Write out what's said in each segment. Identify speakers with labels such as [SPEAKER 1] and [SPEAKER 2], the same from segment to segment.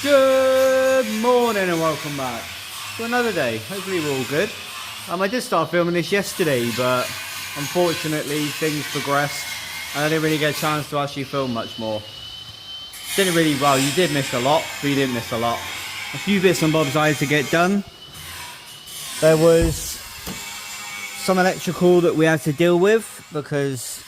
[SPEAKER 1] Good morning and welcome back to another day. Hopefully we're all good. I did start filming this yesterday, but unfortunately things progressed and I didn't really get a chance to actually film much more. Didn't really, well, you did miss a lot, but you didn't miss a lot. A few bits and bobs I had to get done. There was some electrical that we had to deal with because,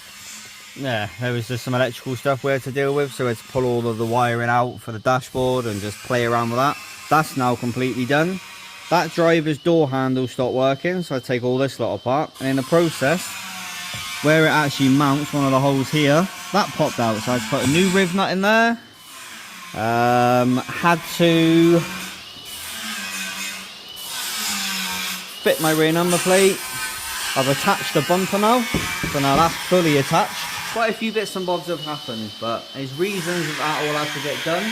[SPEAKER 1] yeah, there was just some electrical stuff we had to deal with, so we had to pull all of the wiring out for the dashboard and just play around with that. That's now completely done. That driver's door handle stopped working, so I take all this lot apart, and in the process, where it actually mounts one of the holes here, that popped out, so I had to put a new riv nut in there. Had to fit my rear number plate. I've attached the bumper now, so now that's fully attached. Quite a few bits and bobs have happened, but there's reasons that all have to get done,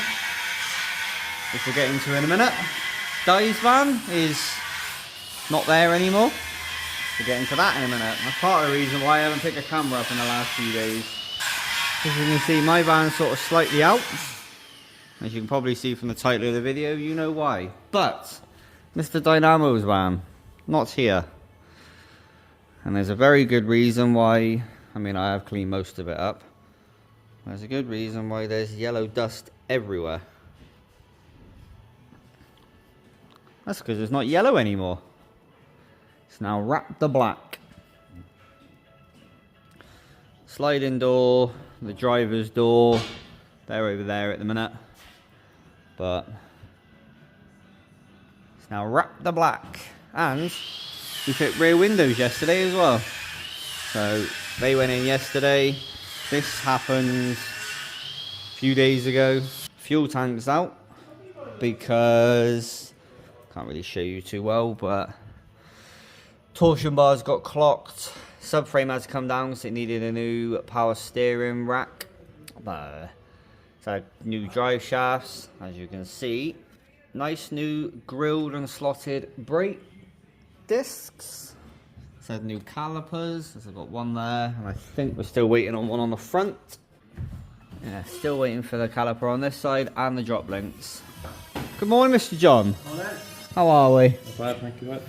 [SPEAKER 1] which we'll get into in a minute. Di's van is not there anymore. We'll get into that in a minute. That's part of the reason why I haven't picked a camera up in the last few days. As you can see, my van's sort of slightly out. As you can probably see from the title of the video, you know why. But Mr. Dynamo's van, not here. And there's a very good reason why. I mean, I have cleaned most of it up. There's a good reason why there's yellow dust everywhere. That's because it's not yellow anymore. It's now wrapped the black. Sliding door, the driver's door, they're over there at the minute. But it's now wrapped the black. And we fit rear windows yesterday as well. So they went in yesterday. This happened a few days ago. Fuel tank's out because, can't really show you too well, but torsion bars got clocked. Subframe had to come down because it needed a new power steering rack. It's had new drive shafts, as you can see. Nice new grilled and slotted brake discs. It's had new calipers. I've got one there, and I think we're still waiting on one on the front. Yeah, still waiting for the caliper on this side and the drop links. Good morning, Mr. John.
[SPEAKER 2] Morning.
[SPEAKER 1] How are we?
[SPEAKER 2] Not bad, thank you, mate.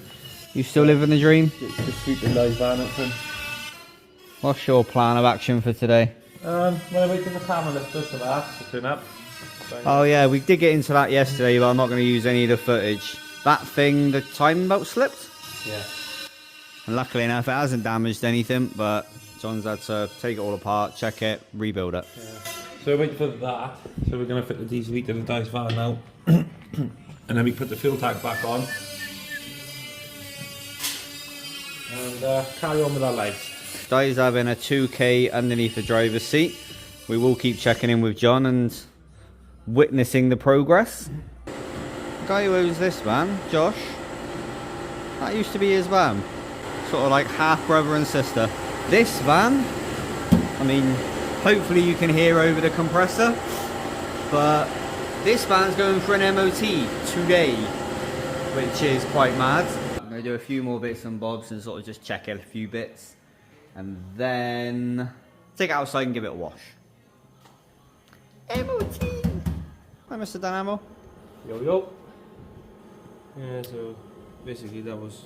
[SPEAKER 1] You still living the dream?
[SPEAKER 2] Just sweeping Di's van up then.
[SPEAKER 1] What's your plan of action for today?
[SPEAKER 2] When I wait for the camera lifter for that to turn up.
[SPEAKER 1] Oh yeah, we did get into that yesterday, but I'm not going to use any of the footage. That thing, the timing belt slipped?
[SPEAKER 2] Yeah.
[SPEAKER 1] And luckily enough, it hasn't damaged anything, but John's had to take it all apart, check it, rebuild it.
[SPEAKER 2] Yeah. So I wait for that. So we're going to fit the diesel heater in Di's van now. And then we put the fuel tank back on. And carry on with our lives.
[SPEAKER 1] Di's having a 2K underneath the driver's seat. We will keep checking in with John and witnessing the progress. The guy who owns this van, Josh, that used to be his van. Sort of like half brother and sister. This van, I mean, hopefully you can hear over the compressor, but this van's going for an MOT today, which is quite mad. I'm going to do a few more bits and bobs and sort of just check out a few bits, and then take it outside and give it a wash. MOT! Hi, Mr. Dynamo.
[SPEAKER 2] Yo, yo. Yeah, so basically that was...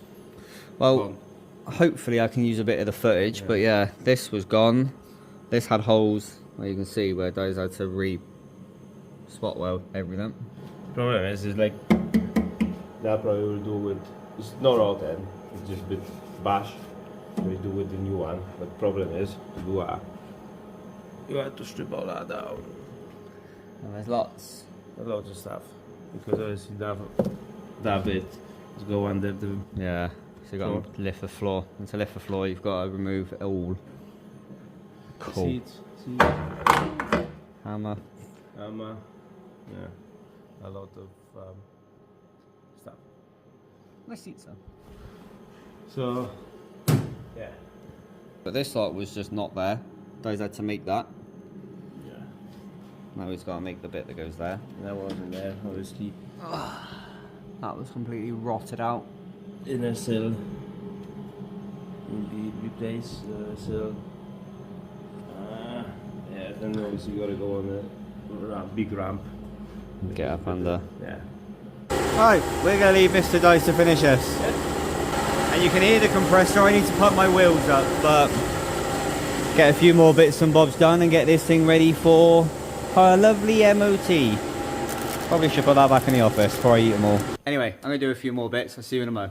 [SPEAKER 1] Well,
[SPEAKER 2] gone.
[SPEAKER 1] Hopefully I can use a bit of the footage, but yeah, this was gone. This had holes, where you can see where Di's had to spot weld everything.
[SPEAKER 2] Problem is like that probably will do with, it's not all then, it's just a bit bash. We do with the new one, but the problem is to do that, you have to strip all that down.
[SPEAKER 1] And there's lots.
[SPEAKER 2] Loads of stuff, because obviously that bit is go under the...
[SPEAKER 1] Yeah, so you've got to lift the floor. And to lift the floor, you've got to remove it all. Cool.
[SPEAKER 2] Seats.
[SPEAKER 1] Hammer.
[SPEAKER 2] Yeah, a lot of stuff.
[SPEAKER 1] Nice seats though.
[SPEAKER 2] So, yeah.
[SPEAKER 1] But this lot was just not there. Those had to make that.
[SPEAKER 2] Yeah.
[SPEAKER 1] Now he's got to make the bit that goes there.
[SPEAKER 2] That wasn't there, obviously.
[SPEAKER 1] That was completely rotted out.
[SPEAKER 2] Inner sill will be replaced. Sill. Yeah, then obviously you got to go on the big ramp.
[SPEAKER 1] Get up under.
[SPEAKER 2] Yeah.
[SPEAKER 1] Right, we're going to leave Mr. Dice to finish this. And you can hear the compressor. I need to pump my wheels up, but get a few more bits and bobs done and get this thing ready for her lovely MOT. Probably should put that back in the office before I eat them all. Anyway, I'm going to do a few more bits. I'll see you in a mo.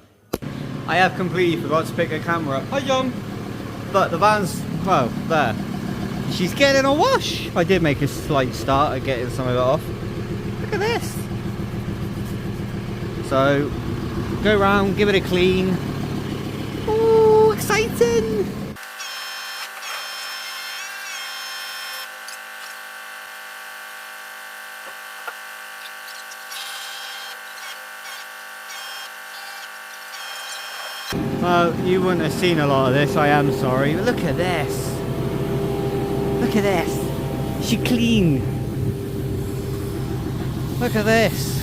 [SPEAKER 1] I have completely forgot to pick the camera up. Hi, John. But the van's, well, there. She's getting a wash. I did make a slight start at getting some of it off. Look at this. So, go around, give it a clean. Ooh, exciting. Well, you wouldn't have seen a lot of this, I am sorry. But look at this. Look at this. She clean. Look at this.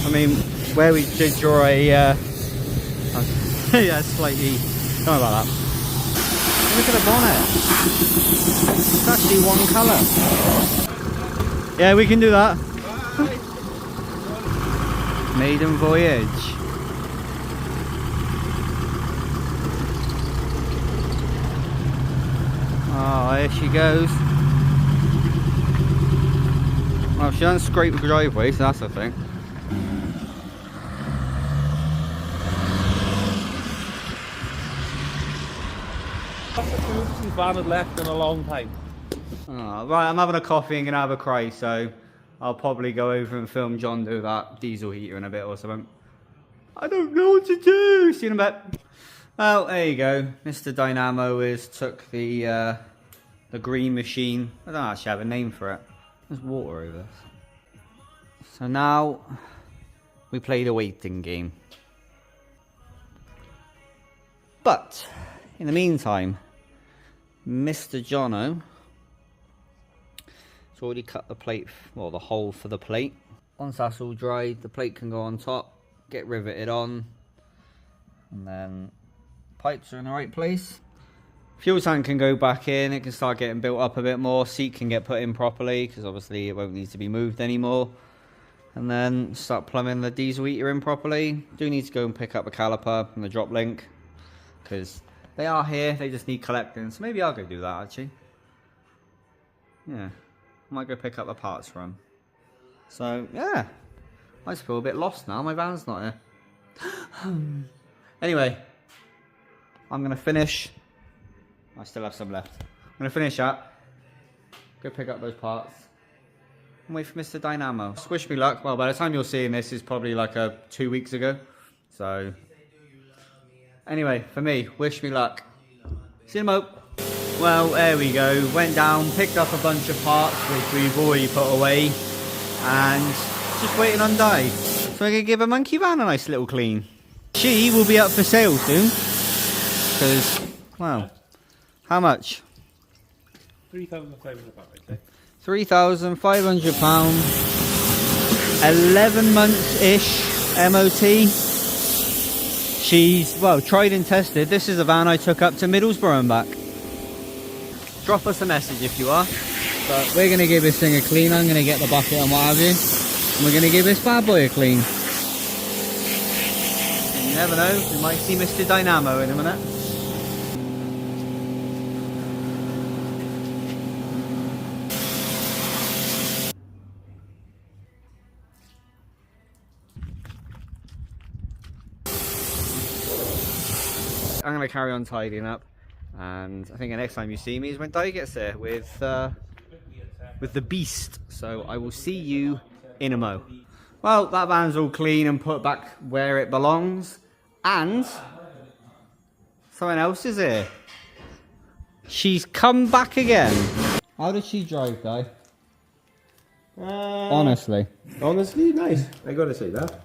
[SPEAKER 1] I mean, where we did draw a, yeah, slightly, don't worry about that. Look at the bonnet. It's actually one colour. Yeah, we can do that. Maiden voyage. Oh, here she goes. Well, she doesn't scrape the driveway, so that's the thing.
[SPEAKER 2] That's the furthest van had left in a long time.
[SPEAKER 1] Oh, right, I'm having a coffee and gonna have a cry, so I'll probably go over and film John do that diesel heater in a bit or something. I don't know what to do. See you in a bit. Well, there you go. Mr. Dynamo has took the green machine. I don't actually have a name for it. There's water over this. So now we play the waiting game. But in the meantime, Mr. Jono has already cut the plate, well, the hole for the plate. Once that's all dried, the plate can go on top, get riveted on, and then pipes are in the right place. Fuel tank can go back in, it can start getting built up a bit more, seat can get put in properly, because obviously it won't need to be moved anymore. And then start plumbing the diesel heater in properly. Do need to go and pick up a caliper and the drop link, because they are here, they just need collecting. So maybe I'll go do that actually. Yeah, I might go pick up the parts for them. So yeah, I just feel a bit lost now, my van's not here. Anyway, I'm going to finish. I still have some left. I'm going to finish up, go pick up those parts, and wait for Mr. Dynamo. Wish me luck. Well, by the time you're seeing this is probably like 2 weeks ago. So, anyway, for me, wish me luck. See you in a mo. Well, there we go. Went down, picked up a bunch of parts, which we've already put away, and just waiting on Di. So we're going to give a monkey van a nice little clean. She will be up for sale soon. Because, well, how much?
[SPEAKER 2] £3,500, I'd say.
[SPEAKER 1] £3,500. 11 months-ish MOT. She's, well, tried and tested. This is a van I took up to Middlesbrough and back. Drop us a message if you are. But we're going to give this thing a clean. I'm going to get the bucket and what have you. And we're going to give this bad boy a clean. You never know, we might see Mr. Dynamo in a minute. I'm going to carry on tidying up, and I think the next time you see me is when Di gets there with the beast. So I will see you in a mo. Well, that van's all clean and put back where it belongs, and someone else is here. She's come back again. How did she drive, Di? Honestly,
[SPEAKER 2] nice. I gotta say that.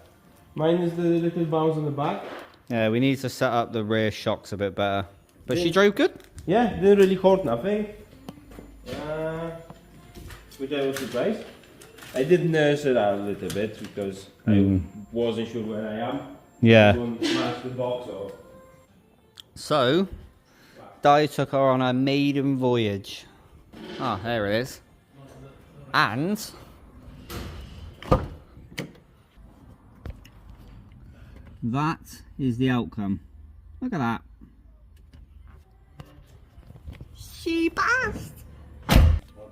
[SPEAKER 2] Mine is the little bounce on the back.
[SPEAKER 1] yeah, we need to set up the rear shocks a bit better. But she drove good.
[SPEAKER 2] Yeah, didn't really hurt nothing. Which I was surprised. I did nurse it out a little bit because I wasn't sure where I am.
[SPEAKER 1] Yeah.
[SPEAKER 2] Smash the box off.
[SPEAKER 1] So, Di took her on a maiden voyage. Ah, there it is. And that is the outcome. Look at that. She passed.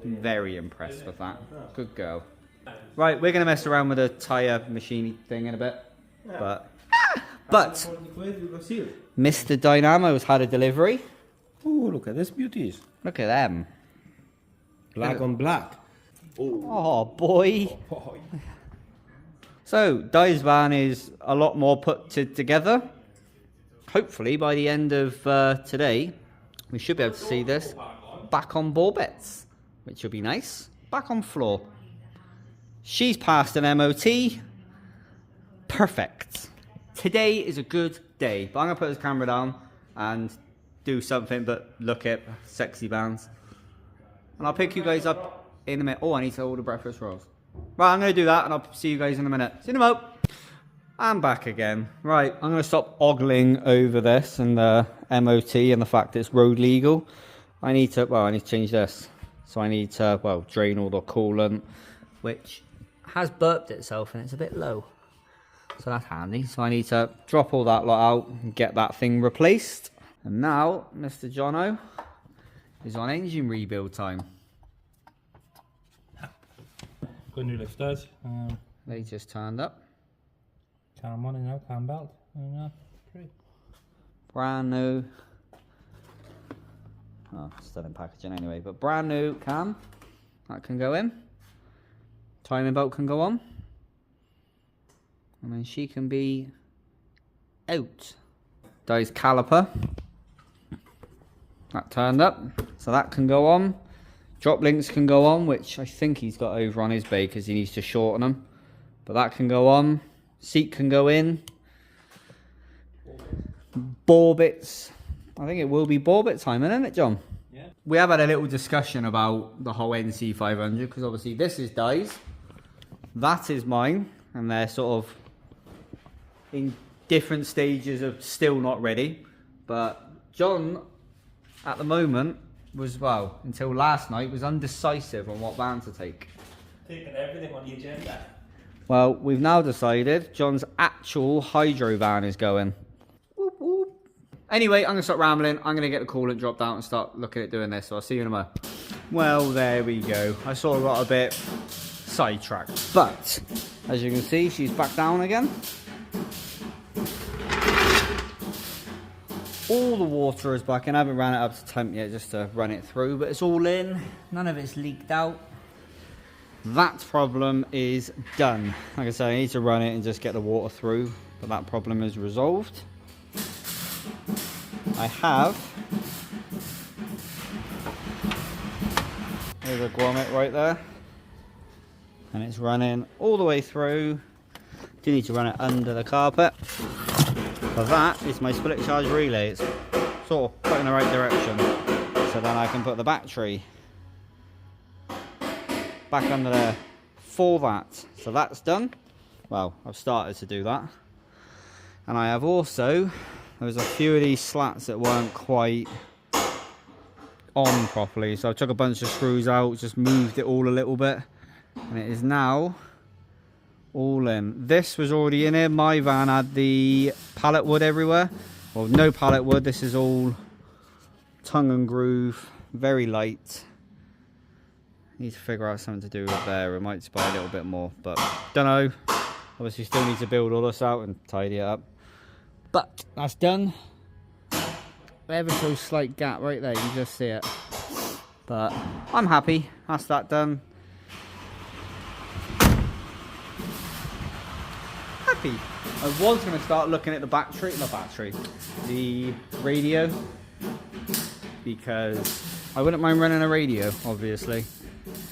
[SPEAKER 1] Very impressed with that. Good girl. Right, we're gonna mess around with a tyre machine thing in a bit, but Mr. Dynamo's had a delivery.
[SPEAKER 2] Oh, look at this beauties.
[SPEAKER 1] Look at them.
[SPEAKER 2] Black on black.
[SPEAKER 1] Oh boy. So Di's van is a lot more put together. Hopefully by the end of today, we should be able to see this back on ball bits, which will be nice. Back on floor. She's passed an MOT. Perfect. Today is a good day. But I'm going to put this camera down and do something but look at sexy bands. And I'll pick you guys up in a minute. Oh, I need to order breakfast rolls. Right, I'm going to do that and I'll see you guys in a minute. See you in a moment. I'm back again. Right, I'm going to stop ogling over this and the MOT and the fact that it's road legal. I need to change this. So I need to, drain all the coolant, which has burped itself and it's a bit low. So that's handy. So I need to drop all that lot out and get that thing replaced. And now, Mr. Jono is on engine rebuild time.
[SPEAKER 3] Going to do lifters.
[SPEAKER 1] They just turned up.
[SPEAKER 3] Cam on now, cam belt. Great.
[SPEAKER 1] Brand new. Oh, still in packaging anyway, but brand new cam. That can go in. Timing belt can go on. And then she can be out. Di's caliper. That turned up. So that can go on. Drop links can go on, which I think he's got over on his bay because he needs to shorten them. But that can go on. Seat can go in. Ball bits. I think it will be ball bit time, isn't it, John?
[SPEAKER 3] Yeah.
[SPEAKER 1] We have had a little discussion about the whole NC500 because obviously this is Di's. That is mine. And they're sort of in different stages of still not ready. But John, at the moment, was, until last night, was undecisive on what van to take.
[SPEAKER 3] Taking everything on the agenda.
[SPEAKER 1] Well, we've now decided John's actual hydro van is going. Whoop, whoop. Anyway, I'm going to stop rambling. I'm going to get the coolant dropped out and start looking at doing this. So I'll see you in a moment. Well, there we go. I sort of got a bit sidetracked. But, as you can see, she's back down again. All the water is back in. I haven't ran it up to temp yet just to run it through, but it's all in. None of it's leaked out. That problem is done. Like I said, I need to run it and just get the water through, but that problem is resolved. I have, there's a grommet right there, and it's running all the way through. Do need to run it under the carpet. But that is my split charge relay. It's sort of put in the right direction. So then I can put the battery back under there for that. So that's done. Well, I've started to do that. And I have also, there was a few of these slats that weren't quite on properly. So I took a bunch of screws out, just moved it all a little bit. And it is now all in. This was already in here. My van had the pallet wood everywhere. Well, no pallet wood. This is all tongue and groove, very light. Need to figure out something to do with there. I might just buy a little bit more, but don't know. Obviously still need to build all this out and tidy it up. But that's done. Ever so slight gap right there, you can just see it. But I'm happy. That's that done. I was going to start looking at the radio, because I wouldn't mind running a radio, obviously.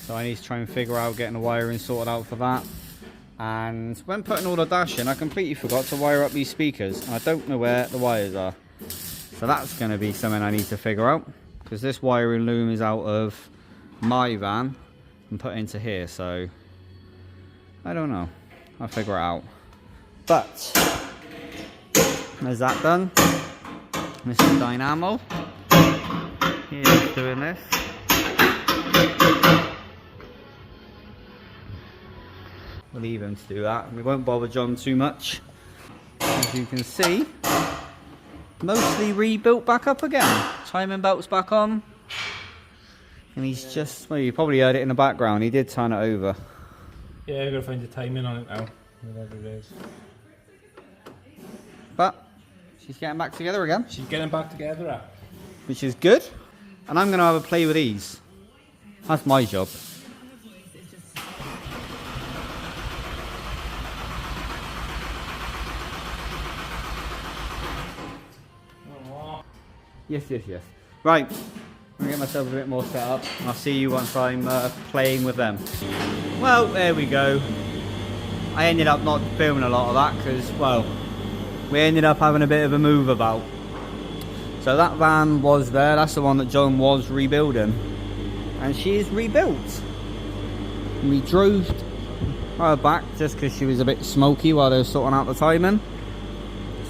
[SPEAKER 1] So I need to try and figure out getting the wiring sorted out for that. And when putting all the dash in, I completely forgot to wire up these speakers, and I don't know where the wires are. So that's going to be something I need to figure out, because this wiring loom is out of my van and put into here, so I don't know. I'll figure it out. But is that done? Mr. Dynamo, he's doing this. We'll leave him to do that. We won't bother John too much. as you can see, mostly rebuilt back up again. Timing belt's back on. And he's just, well, you probably heard it in the background, he did turn it over.
[SPEAKER 3] Yeah, I've got to find the timing on it now. Whatever it is.
[SPEAKER 1] But she's getting back together again.
[SPEAKER 3] She's getting back together.
[SPEAKER 1] Which is good. And I'm going to have a play with these. That's my job. Yes, yes, yes. Right, I'm going to get myself a bit more set up. I'll see you once I'm playing with them. Well, there we go. I ended up not filming a lot of that because, well, we ended up having a bit of a move about. So that van was there, that's the one that John was rebuilding. And she is rebuilt. We drove her back just because she was a bit smoky while they were sorting out the timing.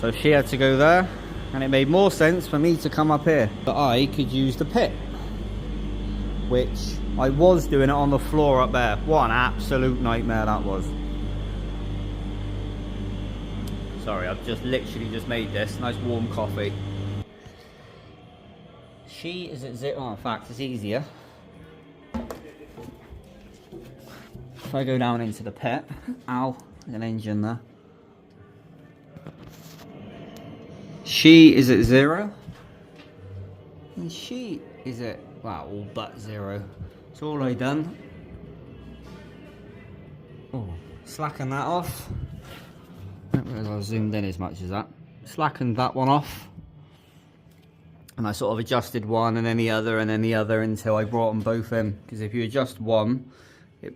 [SPEAKER 1] So she had to go there. And it made more sense for me to come up here. But I could use the pit. Which I was doing it on the floor up there. What an absolute nightmare that was. Sorry, I've just literally just made this. Nice warm coffee. She is at zero. Oh, in fact, it's easier. If I go down into the pit. Ow, there's an engine there. She is at 0. And she is at, well, all but 0. That's all I done. Oh, slacken that off. I don't realise I zoomed in as much as that. Slackened that one off. And I sort of adjusted one and then the other and then the other until I brought them both in. Because if you adjust one, it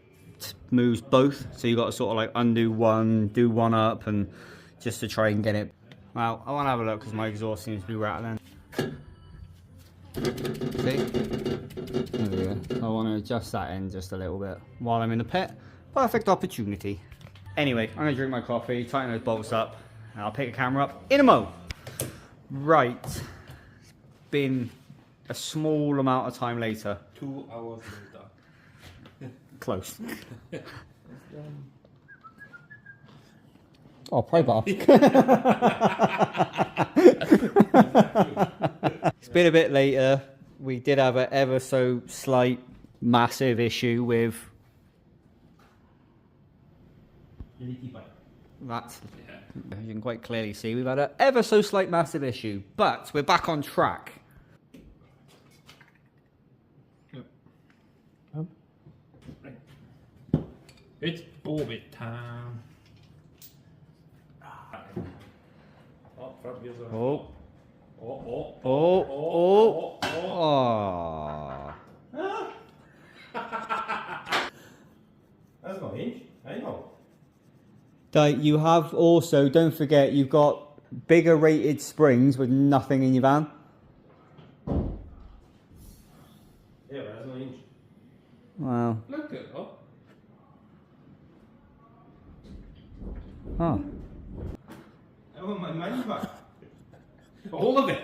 [SPEAKER 1] moves both. So you've got to sort of like undo one, do one up, and just to try and get it. Well, I want to have a look because my exhaust seems to be rattling. See? There we go. I want to adjust that in just a little bit while I'm in the pit. Perfect opportunity. Anyway, I'm going to drink my coffee, tighten those bolts up, and I'll pick a camera up in a mo. Right. It's been a small amount of time later.
[SPEAKER 3] 2 hours later.
[SPEAKER 1] Close. Oh, pray bar. It's been a bit later. We did have an ever so slight massive issue with that. As you can quite clearly see, we've had an ever so slight massive issue, but we're back on track.
[SPEAKER 3] It's Borbit time.
[SPEAKER 1] Oh. Oh.
[SPEAKER 2] That's not hinge, I know.
[SPEAKER 1] You have also, don't forget, you've got bigger rated springs with nothing in your van.
[SPEAKER 2] Yeah, but that's not hinge.
[SPEAKER 1] Wow.
[SPEAKER 3] Look at that.
[SPEAKER 1] Oh.
[SPEAKER 2] I want my money back.
[SPEAKER 3] All of it.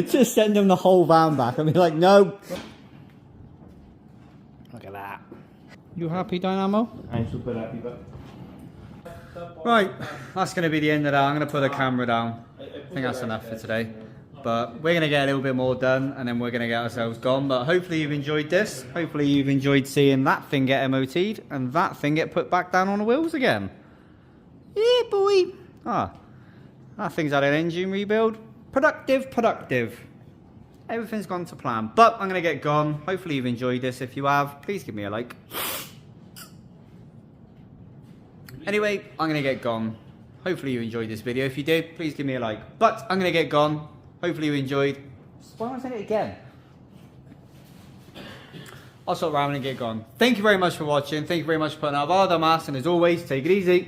[SPEAKER 1] Just send them the whole van back and be like, no. Look at that. You happy, Dynamo?
[SPEAKER 2] I'm super happy, but...
[SPEAKER 1] Right, that's going to be the end of that. I'm going to put the camera down. I think that's enough for today. But we're going to get a little bit more done and then we're going to get ourselves gone. But hopefully you've enjoyed this. Hopefully you've enjoyed seeing that thing get MOT'd and that thing get put back down on the wheels again. Yeah, boy. Ah, that thing's had an engine rebuild. Productive. Everything's gone to plan. But I'm going to get gone. Hopefully you've enjoyed this. If you have, please give me a like. Anyway, I'm going to get gone. Hopefully you enjoyed this video. If you did, please give me a like. But I'm going to get gone. Hopefully you enjoyed. Why am I saying it again? I'll stop rambling and get gone. Thank you very much for watching. Thank you very much for putting up our dumbass. And as always, take it easy.